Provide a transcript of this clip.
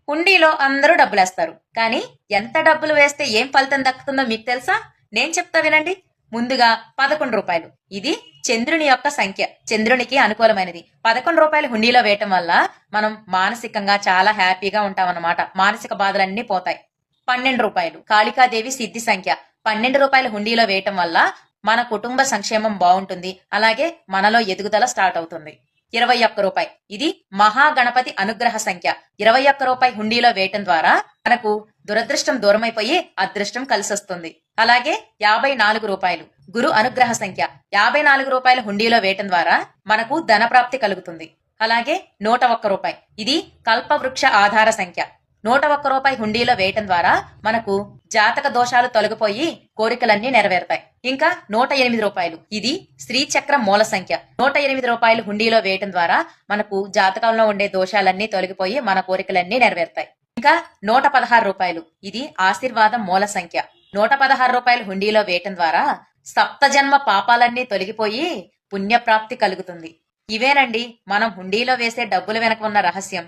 హుండీలో అందరూ డబ్బులేస్తారు. కానీ ఎంత డబ్బులు వేస్తే ఏం ఫలితం దక్కుతుందో మీకు తెలుసా? నేను చెప్తా వినండి. ముందుగా రూ. 11. ఇది చంద్రుని యొక్క సంఖ్య. చంద్రునికి అనుకూలమైనది. రూ. 11 హుండీలో వేయటం వల్ల మనం మానసికంగా చాలా హ్యాపీగా ఉంటామన్నమాట. మానసిక బాధలన్నీ పోతాయి. రూ. 12 కాళికాదేవి సిద్ధి సంఖ్య. రూ. 12 హుండీలో వేయటం వల్ల మన కుటుంబ సంక్షేమం బాగుంటుంది. అలాగే మనలో ఎదుగుదల స్టార్ట్ అవుతుంది. రూ. 21 ఇది మహాగణపతి అనుగ్రహ సంఖ్య. రూ. 21 హుండీలో వేయటం ద్వారా మనకు దురదృష్టం దూరమైపోయి అదృష్టం కలిసొస్తుంది. అలాగే రూ. 54 గురు అనుగ్రహ సంఖ్య. రూ. 54 హుండీలో వేయటం ద్వారా మనకు ధన ప్రాప్తి కలుగుతుంది. అలాగే రూ. 101 ఇది కల్పవృక్ష ఆధార సంఖ్య. రూ. 101 హుండీలో వేయటం ద్వారా మనకు జాతక దోషాలు తొలగిపోయి కోరికలన్నీ నెరవేరుతాయి. ఇంకా రూ. 108 ఇది శ్రీచక్ర మూల సంఖ్య. రూ. 108 హుండీలో వేయటం ద్వారా మనకు జాతకంలో ఉండే దోషాలన్నీ తొలగిపోయి మన కోరికలన్నీ నెరవేరుతాయి. ఇంకా రూ. 116 ఇది ఆశీర్వాదం మూల సంఖ్య. రూ. 116 హుండీలో వేయటం ద్వారా సప్తజన్మ పాపాలన్నీ తొలగిపోయి పుణ్యప్రాప్తి కలుగుతుంది. ఇవేనండి మనం హుండీలో వేసే డబ్బుల వెనక ఉన్న రహస్యం.